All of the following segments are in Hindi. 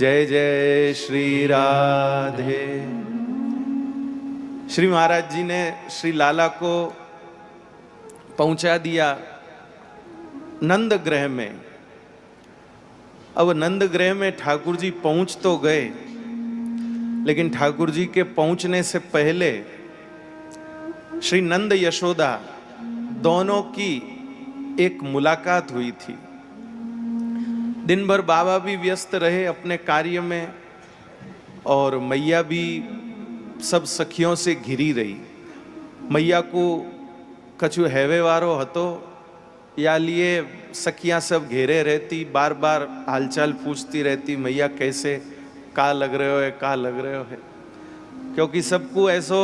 जय जय श्री राधे। श्री महाराज जी ने श्री लाला को पहुंचा दिया नंद ग्रह में। अब नंद ग्रह में ठाकुर जी पहुंच तो गए, लेकिन ठाकुर जी के पहुंचने से पहले श्री नंद यशोदा दोनों की एक मुलाकात हुई थी। दिन भर बाबा भी व्यस्त रहे अपने कार्य में और मैया भी सब सखियों से घिरी रही। मैया को कछु हेवे वारो हतो या लिए सखियां सब घेरे रहती, बार बार हालचाल पूछती रहती, मैया कैसे, का लग रहे हो है, का लग रहे हो है। क्योंकि सबको ऐसो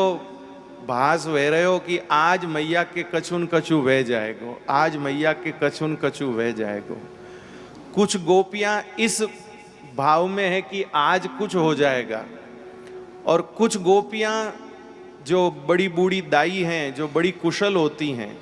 भास वह रहे हो कि आज मैया के कछुन कछु वह जाएगो, आज मैया के कछुन कछु वह जाएगो। कुछ गोपियां इस भाव में है कि आज कुछ हो जाएगा, और कुछ गोपियां जो बड़ी बूढ़ी दाई हैं, जो बड़ी कुशल होती हैं,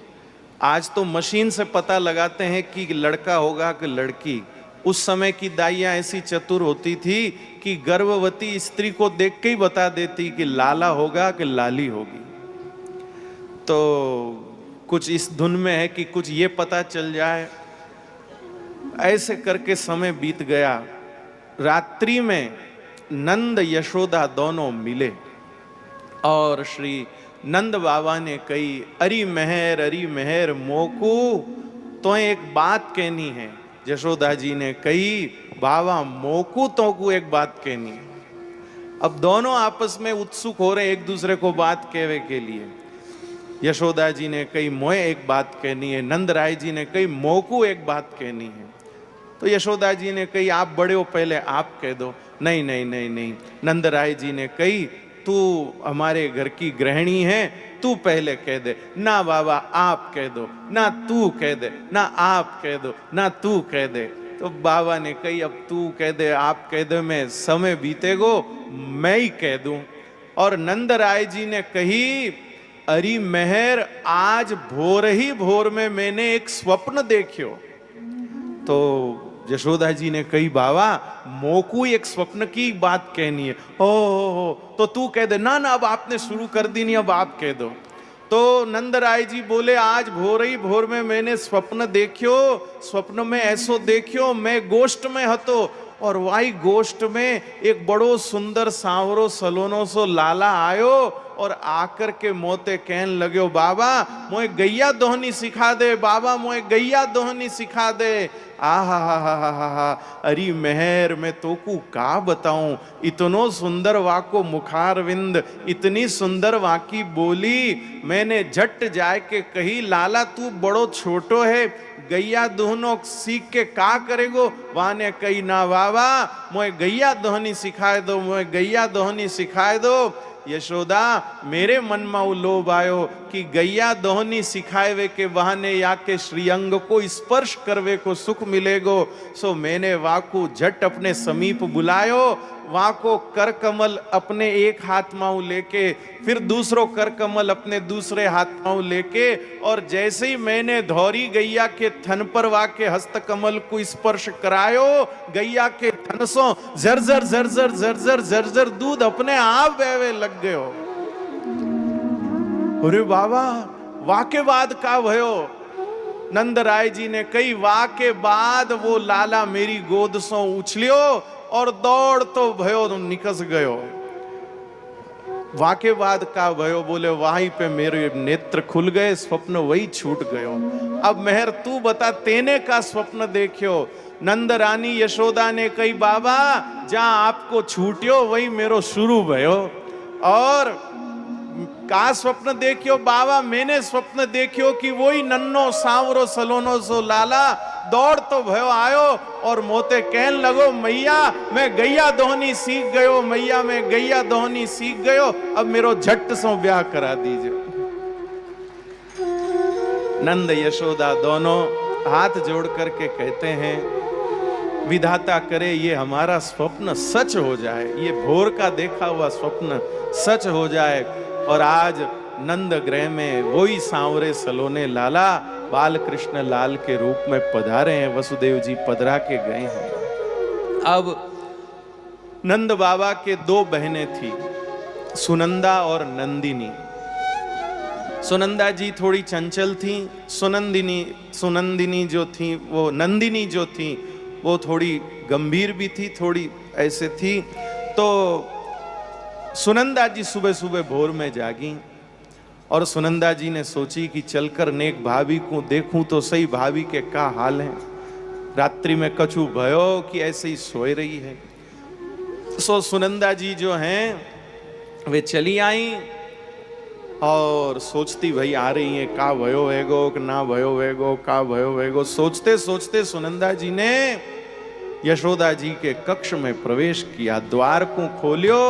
आज तो मशीन से पता लगाते हैं कि लड़का होगा कि लड़की। उस समय की दाइयां ऐसी चतुर होती थी कि गर्भवती स्त्री को देख के ही बता देती कि लाला होगा कि लाली होगी। तो कुछ इस धुन में है कि कुछ ये पता चल जाए। ऐसे करके समय बीत गया। रात्रि में नंद यशोदा दोनों मिले और श्री नंद बाबा ने कही, अरी मेहर मोकू तो एक बात कहनी है। यशोदा जी ने कही, बाबा मोकू तो को एक बात कहनी है। अब दोनों आपस में उत्सुक हो रहे एक दूसरे को बात कहने के लिए। यशोदा जी ने कही, मोए एक बात कहनी है। नंद राय जी ने कही, मोकू एक बात कहनी है। तो यशोदा जी ने कही, आप बड़े हो, पहले आप कह दो। नहीं नहीं नहीं नहीं। नंद राय जी ने कही, तू हमारे घर की गृहिणी है, तू पहले कह दे। ना बाबा आप कह दो, ना तू कह दे, ना आप कह दो, ना तू कह दे। तो बाबा ने कही, अब तू कह दे, आप कह दे, मैं समय बीतेगो मैं ही कह दूं। और नंद राय जी ने कही, अरे मेहर, आज भोर ही भोर में मैंने एक स्वप्न देखियो। तो यशोदा जी ने कही, बाबा मोकू एक स्वप्न की बात कहनी है। हो तो तू कह दे। ना ना, अब आपने शुरू कर दी नहीं, अब आप कह दो। तो नंद राय जी बोले, आज भोर ही भोर में मैंने स्वप्न देखियो। स्वप्न में ऐसो देखियो, मैं गोष्ठ में हतो और वाई गोष्ठ में एक बड़ो सुंदर सांवरो सलोनो सो लाला आयो और आकर के मोते कहन लग्यो, बाबा मोए गैया दोहनी सिखा दे, बाबा मोए गैया दोहनी सिखा दे। आहा हा हा हा हा हा। अरे मेहर, मैं तोकू का बताऊं, इतनो सुंदर वाको मुखारविंद, इतनी सुंदर वाकी बोली। मैंने झट जाए के कही, लाला तू बड़ो छोटो है, गैया दोहनो सीख के का करेगो। वाने कही, ना बाबा मोए गैया दोहनी सिखाए दो, मोए गैया दोहनी सिखाए दो। यशोदा, मेरे मन में वो लोभ आयो कि गैया दोहनी सिखावे के बहाने या के श्रीअंग को स्पर्श करवे को सुख मिलेगो। सो मैंने वाकू झट अपने समीप बुलायो। वहां को कर कमल अपने एक हाथ में लेके, फिर दूसरो कर कमल अपने दूसरे हाथ में लेके, और जैसे ही मैंने धौरी गैया के थन पर वाके हस्त कमल को स्पर्श करायो, गैया के थन सो झरझर झरझर झरझर झरझर दूध अपने आप बहवे लग गयो। अरे बाबा, वाके बाद का भयो। नंद राय जी ने कही, वाके बाद वो लाला मेरी गोद सो उछलियो और दौड़ तो भयो निकस गयो। वाके बाद का भयो, बोले वहीं पे मेरे नेत्र खुल गए, स्वप्न वही छूट गयो। अब मेहर तू बता, तेने का स्वप्न देखियो। नंद रानी यशोदा ने कही, बाबा जहां आपको छूटियो वही मेरो शुरू भयो। और का स्वप्न देखियो बाबा, मैंने स्वप्न देखियो कि वही नन्नो सांवरो सलोनो सो लाला दौड़ तो भयो आयो और मोते कहन लगो, मैया मैं गैया दोहनी सीख गयो, मैया मैं गैया दोहनी सीख गयो, अब मेरो झट सो ब्याह करा दीजिए। नंद यशोदा दोनों हाथ जोड़ करके कहते हैं, विधाता करे ये हमारा स्वप्न सच हो जाए, ये भोर का देखा हुआ स्वप्न सच हो जाए। और आज नंद गृह में वही सांवरे सलोने लाला बाल कृष्ण लाल के रूप में पधारे हैं। वसुदेव जी पधरा के गए हैं। अब नंद बाबा के दो बहनें थी, सुनंदा और नंदिनी। सुनंदा जी थोड़ी चंचल थी, सुनंदिनी जो थी, वो नंदिनी जो थी वो थोड़ी गंभीर भी थी, थोड़ी ऐसे थी। तो सुनंदा जी सुबह सुबह भोर में जागी और सुनंदा जी ने सोची कि चलकर नेक भाभी को देखूं तो सही, भाभी के क्या हाल है। रात्रि में कछु भयो कि ऐसे ही सोए रही है। सो सुनंदा जी जो हैं वे चली आई और सोचती भाई आ रही है, का भयो वेगो कि ना भयो वेगो, का भयो वेगो। सोचते सोचते सुनंदा जी ने यशोदा जी के कक्ष में प्रवेश किया, द्वार को खोलियो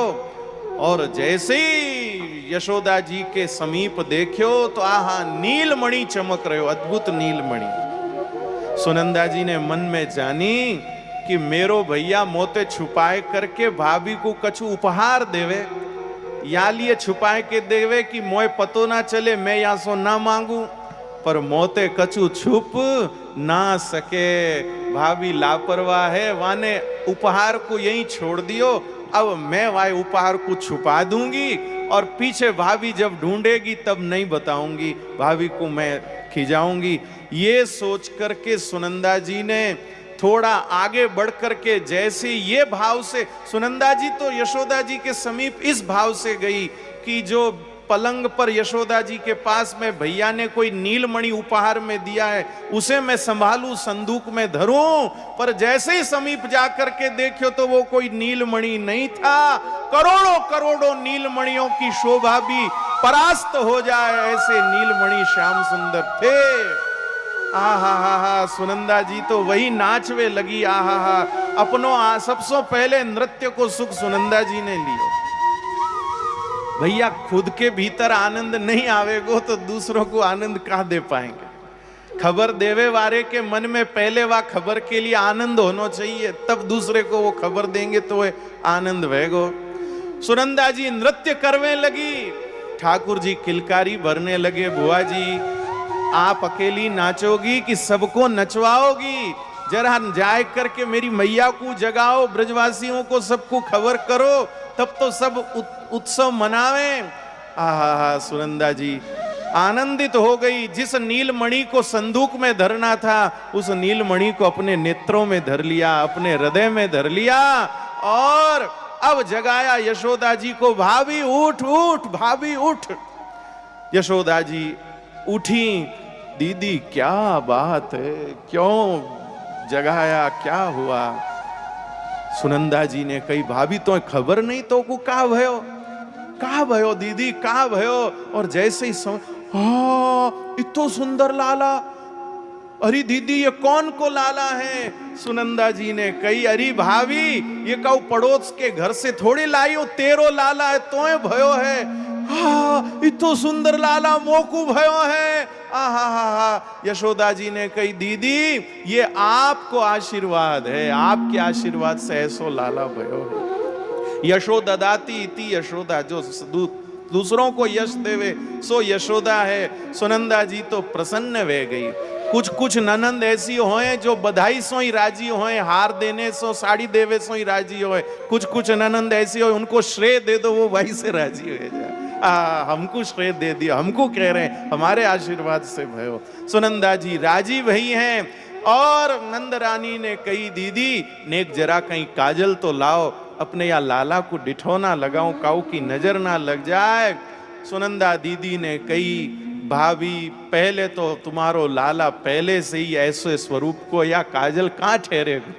और जैसे ही यशोदा जी के समीप देखियो तो आहा नीलमणि चमक रहे हो, अद्भुत नीलमणि। सुनंदा जी ने मन में जानी कि मेरो भैया मोते छुपाए करके भाभी को कछु उपहार देवे, या लिए छुपाए के देवे कि मोए पतो ना चले, मैं यहाँ सो ना मांगू, पर मोते कछु छुप ना सके। भाभी लापरवाह है, वाने उपहार को यहीं छोड़ दियो, अब मैं वाए उपहार को छुपा दूंगी और पीछे भाभी जब ढूंढेगी तब नहीं बताऊंगी, भाभी को मैं खिजाऊंगी। ये सोच करके सुनंदा जी ने थोड़ा आगे बढ़ करके जैसे ये भाव से, सुनंदा जी तो यशोदा जी के समीप इस भाव से गई कि जो पलंग पर यशोदा जी के पास में भैया ने कोई नीलमणि उपहार में दिया है उसे मैं संभालूं, संदूक में धरूं, पर जैसे ही समीप जाकर के देखियो तो वो कोई नीलमणि नहीं था। करोड़ों करोड़ों नीलमणियों की शोभा भी परास्त हो जाए ऐसे नीलमणि श्याम सुंदर थे। आहा हा हा, सुनंदा जी तो वही नाचवे लगी। आहा हा, अपनों सबसे पहले नृत्य को सुख सुनंदा जी ने लियो। भैया खुद के भीतर आनंद नहीं आवेगो तो दूसरों को आनंद कहाँ दे पाएंगे। खबर देवे वाले के मन में पहले वह खबर के लिए आनंद होना चाहिए, तब दूसरे को वो खबर देंगे तो वह आनंद वेगो। सुनंदा जी नृत्य करने लगी, ठाकुर जी किलकारी भरने लगे, बुआ जी आप अकेली नाचोगी कि सबको नचवाओगी, जरा जाए करके मेरी मैया को जगाओ, ब्रजवासियों को सबको खबर करो, तब तो सब उत्सव मनावे। आहा, सुनंदा जी आनंदित हो गई। जिस नीलमणि को संदूक में धरना था उस नीलमणि को अपने नेत्रों में धर लिया, अपने हृदय में धर लिया और अब जगाया यशोदा जी को, भाभी उठ उठ, भाभी उठ। यशोदा जी उठी, दीदी क्या बात है, क्यों जगाया, क्या हुआ। सुनंदा जी ने कही, भाभी तो खबर नहीं तो को का भयो दीदी, का भयो। और जैसे ही इतो सुंदर लाला, अरे दीदी ये कौन को लाला है। सुनंदा जी ने कही, अरे भाभी ये कहू पड़ोस के घर से थोड़ी लाई हो, तेरो लाला है तो भयो है। हाँ इतो सुंदर लाला मोकू भयो है। आहा हा, यशोदा जी ने कही, दीदी ये आपको आशीर्वाद है, आपके आशीर्वाद से ऐसो लाला भयो है। यशोदा दाती इति यशोदा, जो दूसरों को यश देवे सो यशोदा है। सुनंदा जी तो प्रसन्न वे गई। कुछ कुछ ननंद ऐसी होए जो बधाई सो ही राजी होए, हार देने सो, साड़ी देवे सो ही राजी होए। कुछ कुछ ननंद ऐसी हो उनको श्रेय दे दो वो भाई से राजी हो जाए। हमको श्रेय दे दिया, हमको कह रहे हैं हमारे आशीर्वाद से भयो। सुनंदा जी राजी भई हैं और नंद रानी ने कही, दीदी नेक जरा कहीं काजल तो लाओ, अपने या लाला को डिठोना लगाऊं, काऊ की नजर ना लग जाए। सुनंदा दीदी ने कही, भाभी पहले तो तुम्हारो लाला पहले से ही ऐसे स्वरूप को या काजल कहाँ ठहरेगा,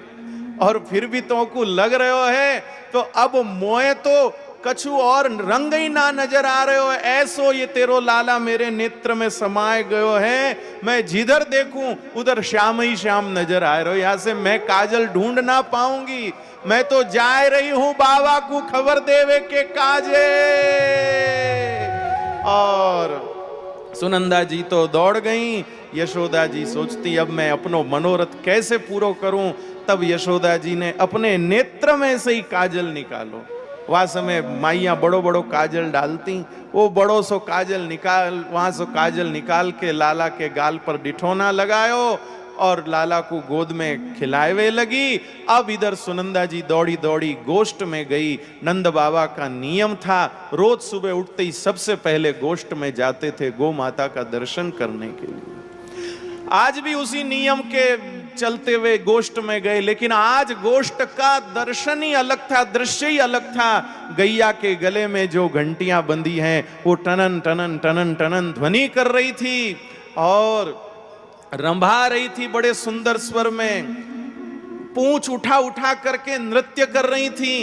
और फिर भी तुमको लग रहे हो है तो अब मोए तो कछु और रंग ही ना नजर आ रहे हो, ऐसो ये तेरो लाला मेरे नेत्र में समाये गयो है। मैं जिधर देखूं उधर श्याम ही श्याम नजर आ रहे हो, यहां से मैं काजल ढूंढ ना पाऊंगी। मैं तो जा रही हूं बाबा को खबर देवे के काजे। और सुनंदा जी तो दौड़ गई। यशोदा जी सोचती अब मैं अपनो मनोरथ कैसे पूरा करूं। तब यशोदा जी ने अपने नेत्र में से ही काजल निकालो। वह समय माइया बड़ो बड़ो काजल डालती, वो बड़ो सो काजल निकाल, वहां सो काजल निकाल के लाला के गाल पर डिठोना लगायो और लाला को गोद में खिलावे लगी। अब इधर सुनंदा जी दौड़ी दौड़ी गोष्ठ में गई। नंद बाबा का नियम था, रोज सुबह उठते ही सबसे पहले गोष्ठ में जाते थे गौ माता का दर्शन करने के लिए। आज भी उसी नियम के चलते हुए गोष्ठ में गए, लेकिन आज गोष्ठ का दर्शन ही अलग था, दृश्य ही अलग था। गैया के गले में जो घंटियां बंधी हैं वो टनन टनन टनन टनन ध्वनि कर रही थी और रंभा रही थी बड़े सुंदर स्वर में, पूंछ उठा उठा करके नृत्य कर रही थी,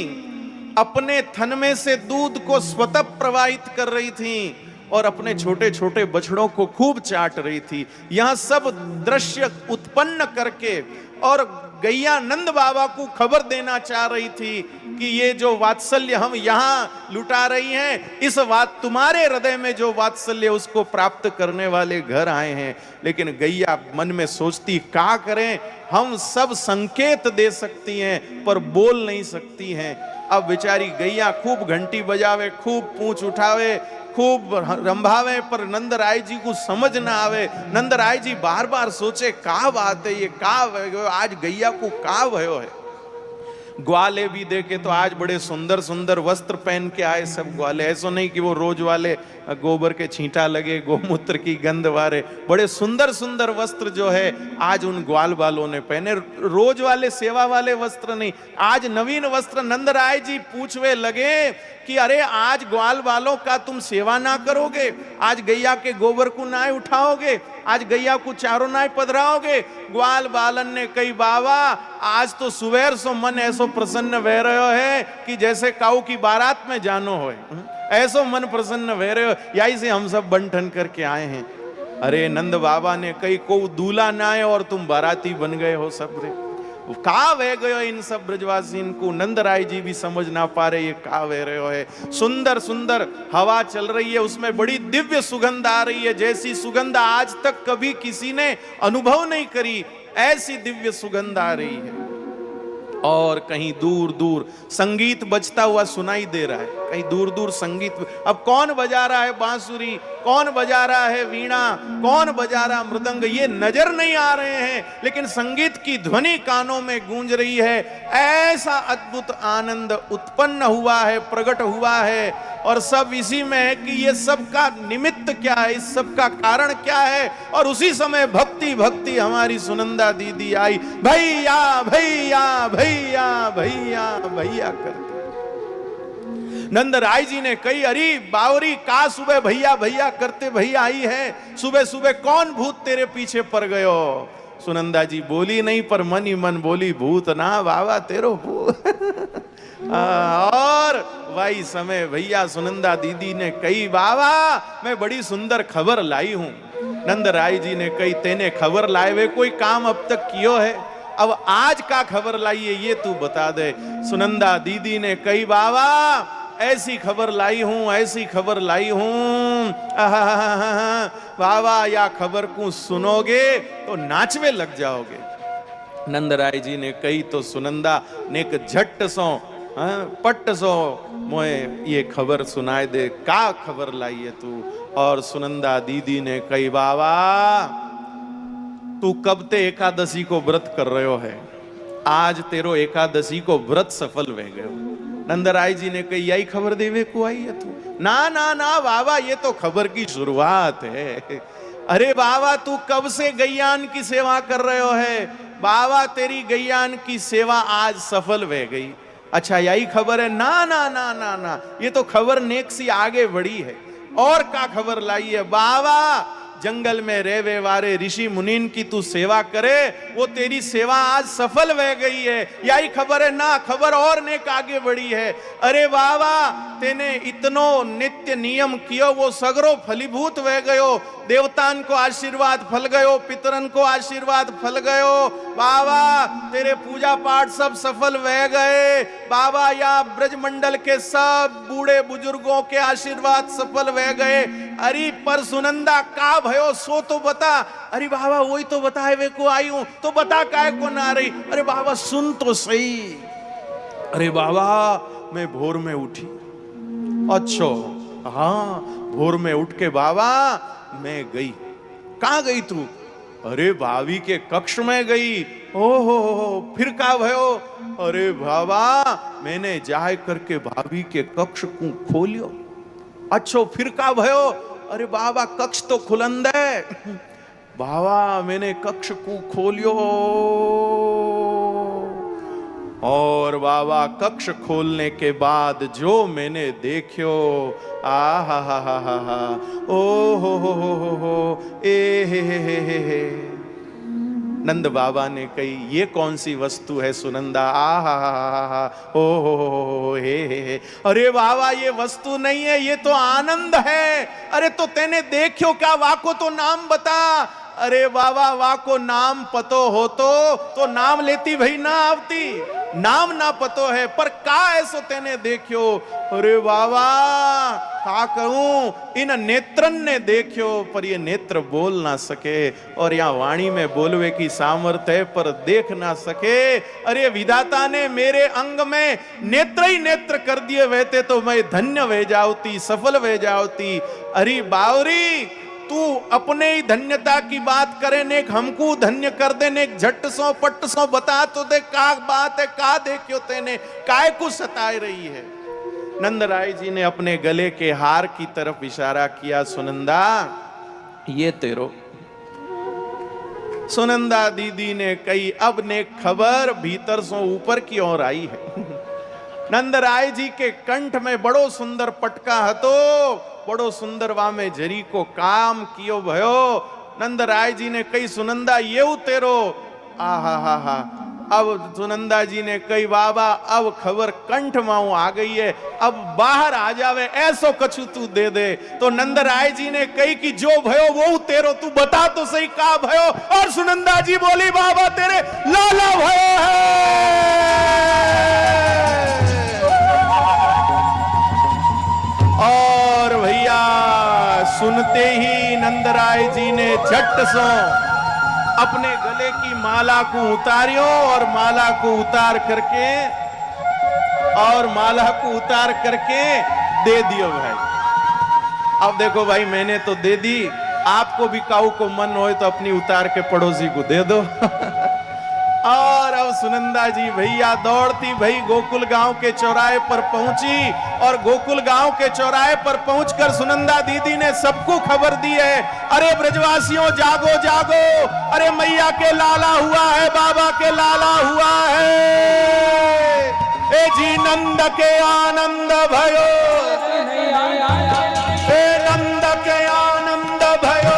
अपने थन में से दूध को स्वतः प्रवाहित कर रही थी और अपने छोटे छोटे बछड़ों को खूब चाट रही थी। यह सब दृश्य उत्पन्न करके और गैया नंद बाबा को खबर देना चाह रही थी कि ये जो वात्सल्य हम यहाँ लुटा रही हैं, इस तुम्हारे हृदय में जो वात्सल्य उसको प्राप्त करने वाले घर आए हैं। लेकिन गैया मन में सोचती, क्या करें, हम सब संकेत दे सकती हैं पर बोल नहीं सकती हैं। अब बेचारी गैया खूब घंटी बजावे, खूब पूंछ उठावे, खूब रंभावे, पर नंद राय जी को समझ ना आवे। नंद राय जी बार बार सोचे, का बात है ये, का आज गैया को का भयो है। ग्वाले भी देखे तो आज बड़े सुंदर सुंदर वस्त्र पहन के आए सब ग्वाले, ऐसा नहीं कि वो रोज वाले गोबर के छींटा लगे, गोमूत्र की गंध वाले, बड़े सुंदर सुंदर वस्त्र जो है आज उन ग्वाल वालों ने पहने, रोज वाले सेवा वाले वस्त्र नहीं, आज नवीन वस्त्र। नंद राय जी पूछवे लगे कि अरे आज ग्वाल वालों का तुम सेवा ना करोगे, आज गैया के गोबर को ना उठाओगे, आज गैया को चारों ना पधराओगे। ग्वाल बालन ने कही, बाबा आज तो सुबह सो मन ऐसो प्रसन्न बह रहे है कि जैसे काऊ की बारात में जानो हो, ऐसो मन प्रसन्न बह रहे हो, यही से हम सब बन ठन करके आए हैं। अरे नंद बाबा ने कही, को दूल्हा ना आए और तुम बाराती बन गए हो सब रे, का वह गयो इन सब ब्रजवासी को। नंद राय जी भी समझ ना पा रहे ये का वह रहे हो है। सुंदर सुंदर हवा चल रही है, उसमें बड़ी दिव्य सुगंध आ रही है, जैसी सुगंध आज तक कभी किसी ने अनुभव नहीं करी, ऐसी दिव्य सुगंध आ रही है। और कहीं दूर दूर संगीत बजता हुआ सुनाई दे रहा है, कहीं दूर दूर संगीत। अब कौन बजा रहा है बांसुरी, कौन बजा रहा है वीणा, कौन बजा रहा मृदंग, ये नजर नहीं आ रहे हैं, लेकिन संगीत की ध्वनि कानों में गूंज रही है। ऐसा अद्भुत आनंद उत्पन्न हुआ है, प्रकट हुआ है। और सब इसी में है कि ये सब का निमित्त क्या है, इस सब का कारण क्या है। और उसी समय भक्ति भक्ति हमारी सुनंदा दीदी आई, भैया भैया भैया भैया भैया करते। नंद राय जी ने कही, अरे बावरी का सुबह भैया भैया करते भैया आई है, सुबह सुबह कौन भूत तेरे पीछे पड़ गयो। सुनंदा जी बोली नहीं, पर मन ही मन बोली, भूत ना बाबा तेरो भूत। और वही समय भैया सुनंदा दीदी ने कही, बाबा मैं बड़ी सुंदर खबर लाई हूं। नंद राय जी ने कही, तेने खबर लाए हुए कोई काम अब तक कियो है, अब आज का खबर लाइए ये तू बता दे। सुनंदा दीदी ने कही, बाबा ऐसी खबर लाई हूं, ऐसी खबर लाई हूं, बाबा या खबर को सुनोगे तो नाचवे लग जाओगे। नंद राय जी ने कही तो सुनंदा ने एक झट सो पट सो मोए ये खबर सुनाए दे, का खबर लाई है तू। और सुनंदा दीदी ने कही, बाबा तू कब ते एकादशी को व्रत कर रहे हो है, आज तेरो एकादशी को व्रत सफल वे गयो। नंद राय जी ने कही, यही खबर देवे को आई है तू। ना ना ना बाबा ये तो खबर की शुरुआत है। अरे बाबा तू कब से गैयान की सेवा कर रहे हो है, बाबा तेरी गैयान की सेवा आज सफल वे गई। अच्छा यही खबर है, ना ना ना ना ना ये तो खबर नेक सी आगे बढ़ी है। और का खबर लाई है, बाबा जंगल में रहवे वाले ऋषि मुनीन की तू सेवा करे, वो तेरी सेवा आज सफल वह गई है, यही खबर है ना। खबर और नेक आगे बढ़ी है। अरे बाबा तेने इतनो नित्य नियम कियो, वो सगरो फलीभूत वह गयो, देवतान को आशीर्वाद फल गयो, पितरन को आशीर्वाद फल गयो। बाबा तेरे पूजा पाठ सब सफल वह गए। बाबा या ब्रजमंडल के सब बूढ़े बुजुर्गों के आशीर्वाद सफल वह गए। अरे पर सुनंदा का भयो सो तो बता। अरे बाबा वही तो बताए वे को आई हूं, तो बता काय को ना रही। अरे बाबा सुन तो सही। अरे बाबा मैं भोर में उठी। अच्छा हाँ भोर में उठ के बाबा मैं गई। कहां गई तू? अरे भाभी के कक्ष में गई। ओहो फिर का भयो? अरे बाबा मैंने जाय करके भाभी के कक्ष को खोलियो। अच्छो फिर का भयो? अरे बाबा कक्ष तो खुलंद है। बाबा मैंने कक्ष को खोलियो और बाबा कक्ष खोलने के बाद जो मैंने देखियो, आ हा ओ हो ए हे। नंद बाबा ने कही ये कौन सी वस्तु है सुनंदा? आ हा ओ हो हे। अरे बाबा ये वस्तु नहीं है, ये तो आनंद है। अरे तो तेने देखियो क्या? वाको तो नाम बता। अरे बाबा वाको नाम पतो हो तो नाम लेती भाई ना आवती। नाम ना पतो है पर का ऐसो तेने देखियो? अरे बाबा का कहूं, इन नेत्रन ने देखियो पर ये नेत्र बोल ना सके और यहाँ वाणी में बोलवे की सामर्थ्य है पर देख ना सके। अरे विधाता ने मेरे अंग में नेत्र ही नेत्र कर दिए रहते तो मैं धन्य वे जाऊती, सफल वे जाऊती। अरे बावरी तू अपने ही धन्यता की बात करे ने हमको धन्य कर दे ने झट सो पट सो बता तो दे का बात है, का देखियो तेने काय को सताए रही है। नंद राय जी ने अपने गले के हार की तरफ इशारा किया, सुनंदा ये तेरो। सुनंदा दीदी ने कही अब ने खबर भीतर सो ऊपर की ओर आई है। नंद राय जी के कंठ में बड़ो सुंदर पटका हतो, बड़ो सुंदर वा में जरी को काम कियो भयो। नंद राय जी ने कही सुनंदा ये तेरो। हा। अब सुनंदा जी ने कही बाबा अब खबर कंठ माऊ आ गई है, अब बाहर आ जावे ऐसो कछु तू दे दे। तो नंद राय जी ने कही कि जो भयो वो तेरो, तू बता तो सही का भयो। और सुनंदा जी बोली बाबा तेरे लाला भयो है। और भैया सुनते ही नंदराय जी ने झट सो अपने गले की माला को उतारियो और माला को उतार करके दे दियो भाई। अब देखो भाई मैंने तो दे दी, आपको भी काऊ को मन हो तो अपनी उतार के पड़ोसी को दे दो। और अब सुनंदा जी भैया दौड़ती भाई गोकुल गांव के चौराहे पर पहुंची और गोकुल गांव के चौराहे पर पहुंचकर सुनंदा दीदी ने सबको खबर दी है, अरे ब्रजवासियों जागो जागो, अरे मैया के लाला हुआ है, बाबा के लाला हुआ है। ए जी नंद के आनंद भयो, ए नंद के आनंद भयो,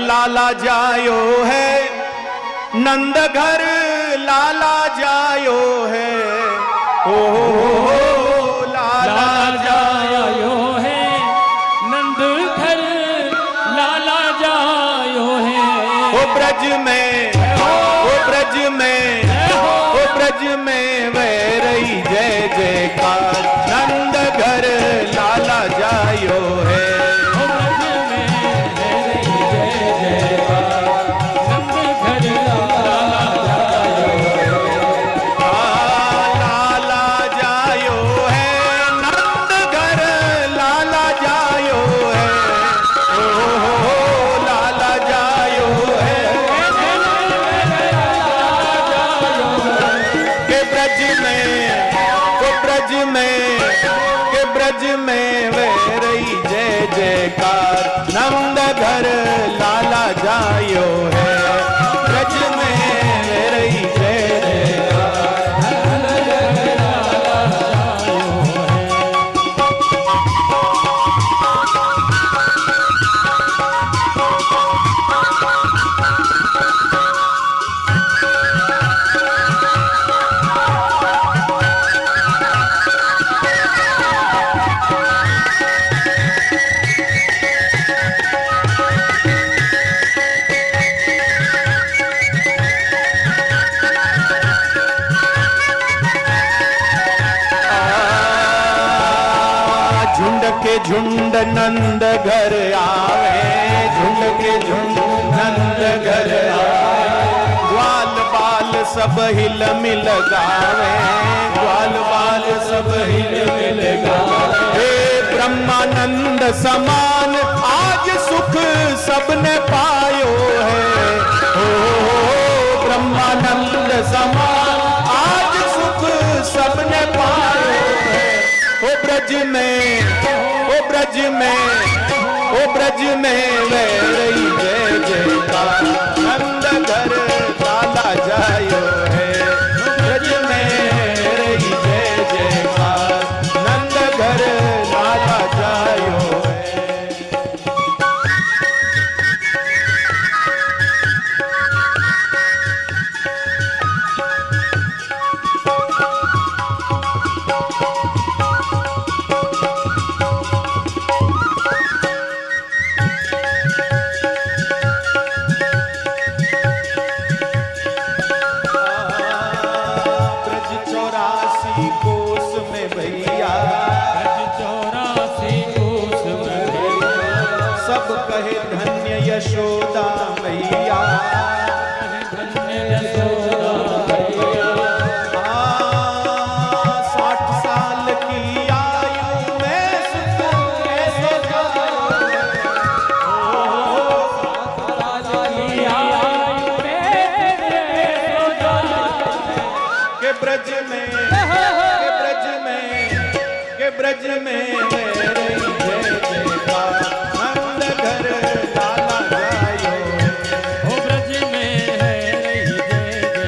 लाला जायो है, नंद घर लाला जायो है। ओ लाला जायो है, नंद घर लाला जायो है। ओ ब्रज में, ओ ब्रज में, ओ ब्रज में वैरई जय जयकार, नंद घर लाला जायो है। ओ ब्रज में वैरई जय जयकार, नंद घर लाला जायो है। लाला जायो है, नंद घर लाला जायो है। ओ लाला जायो है, के ब्रज में, ओ ब्रज में, के ब्रज में वैरई जय जयकार, नंद घर लाला जायो है। ब्रज में वैरई जय जयकार, नंद घर लाला जायो है। झुंड के झुंड नंद घर आवे, झुंड के झुंड नंद घर आवे। ग्वाल बाल सब हिल मिल गावे, ग्वाल बाल सब हिल मिल गावे। हे ब्रह्मानंद समान आज सुख सबने पायो है। ओ ब्रह्मानंद समान आज सुख सबने पायो है। ओ ब्रज में, ओ ब्रज में, ओ ब्रज में वैरई जय जयकार, नंद घर लाला जायो है। ब्रज में वैरई जय जयकार, नंद घर लाला जायो है। ब्रज 84 कोस में भैया, ब्रज 84 कोस में भैया, सब कहे धन्य यशोदा मैया। धन्य यशोदा मैया। 60 साल की आयु में सुख ऐसे जायो है। के ब्रज में, के ब्रज में, के ब्रज में वैरई जय जयकार, नंद घर लाला जायो है। ओ ब्रज में है रही जय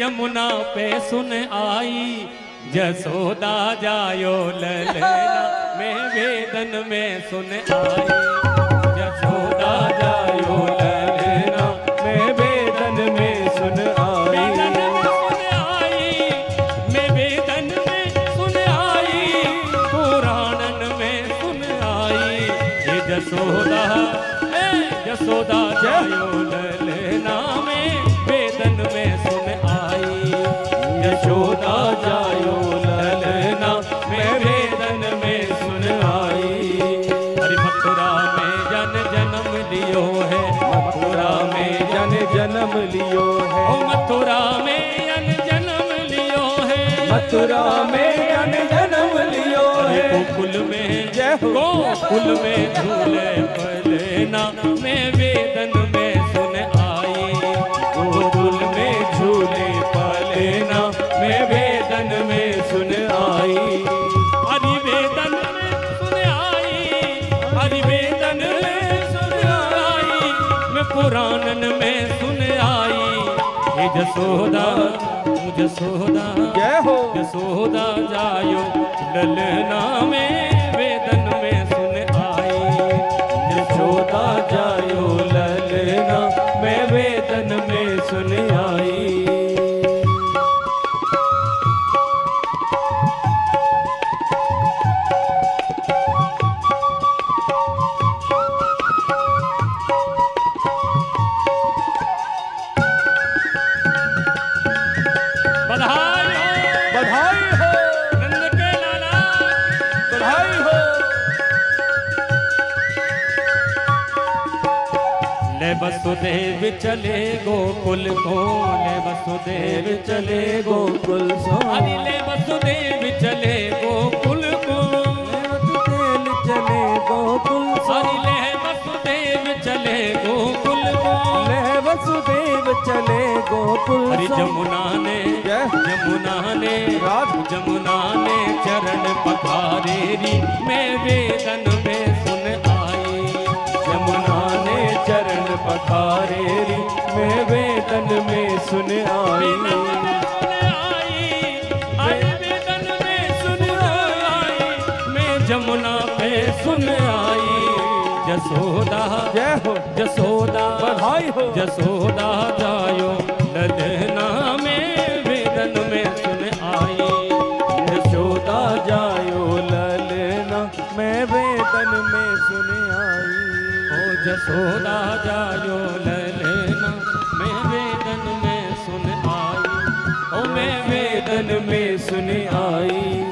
यमुना पे सुन आई जसोदा जायो ललना मैं वेदन में सुन आई जसोदा जायो ललना मैं वेदन में सुन आई मैं वेदन में सुन आई पुराणन में सुन आई ये जसोदा जायो ललना मैं वेदन में सुन आई यशोदा जायो ललना मैं वेदन में सुन आई हरि मथुरा में जन जन्म लियो है मथुरा में जन जन्म लियो है ओ मथुरा में जन जन्म लियो है मथुरा में जन जन्म लियो है गोकुल में जय गोकुल में झूले पलेना मैं वेदन में सुन आई गोकुल में झूले पलेना मैं वेदन में सुन आई हरि वेदन में सुन आई हरि वेदन में सुन आई मैं पुराणन में सुन आई हे जसोदा जय हो जसोदा जायो ललना में वेदन में सुन आई जसोदा जायो ललना मैं वेदन में सुन आई वसुदेव चले गोकुल को ले वसुदेव चले गोकुल सो ले वसुदेव चले गोकुल को वसुदेव चले गोकुल सो ले वसुदेव चले गोकुल को ले वसुदेव चले गोकुल हरि जमुना ने चरण पखारे री मैं वेदन में सुन आई जमुना ने चरण पखारे री मैं वेदन में सुन आई वेदन में सुन आई मैं जमुना पे सुन आई जसोदा जय हो जसोदा बधाई हो जसोदा जायो ललना में वेदन में सुन आई यशोदा जायो ललना मैं वेदन में सुन आई ओ जसोदा जायो ललना मैं वेदन में सुन आई ओ मैं वेदन वेदन में सुन आई